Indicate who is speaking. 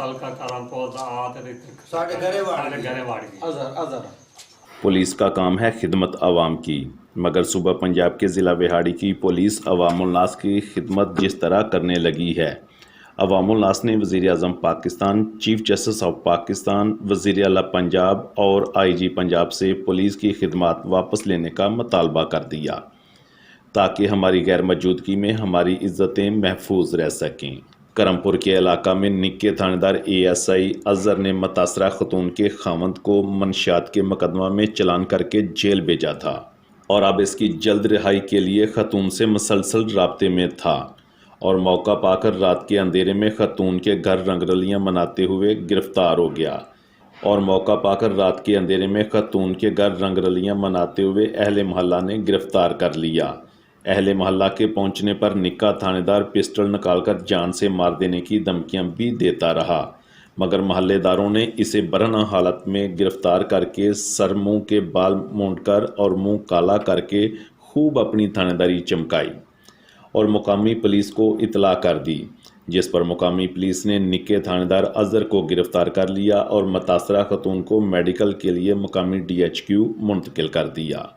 Speaker 1: तलका करमपुर दा आते
Speaker 2: साढ़े घरे वाड़
Speaker 1: गई
Speaker 2: अजहर
Speaker 3: पुलिस का काम है खिदमत आवाम की, मगर सुबह पंजाब के ज़िला विहाड़ी की पुलिस अवामुल नास की खिदमत जिस तरह करने लगी है। अवामुल नास ने वज़ीर-ए-आज़म Pakistan, chief justice of Pakistan, वज़ीर आला पंजाब और IG पंजाब से पुलिस की खिदमत वापस लेने का मुतालबा कर दिया ताकि हमारी गैर मौजूदगी में हमारी इज़्ज़तें महफूज रह सकें। करमपुर के इलाका में निक्के थानेदार ASI अजहर ने मुतासरा खतून के खावंद को मनशियात के मुकदमा में चलान करके जेल भेजा था और अब इसकी जल्द रिहाई के लिए खतून से मुसलसल राब्ते में था और मौका पाकर रात के अंधेरे में खतून के घर रंगरलियां मनाते हुए गिरफ्तार हो गया खतून के घर रंगरलियां मनाते हुए अहले मोहल्ला ने गिरफ्तार कर लिया। अहले मोहल्ला के पहुंचने पर निक्का थानेदार पिस्टल निकालकर जान से मार देने की धमकियां भी देता रहा, मगर मोहल्लेदारों ने इसे बरहना हालत में गिरफ्तार करके सर मुंह के बाल मूंडकर और मुंह काला करके खूब अपनी थानेदारी चमकाई और मुकामी पुलिस को इतला कर दी, जिस पर मुकामी पुलिस ने निक्के थानेदार अजहर को गिरफ्तार कर लिया और मुतासरा खतून को मेडिकल के लिए मुकामी DHQ मुंतकिल कर दिया।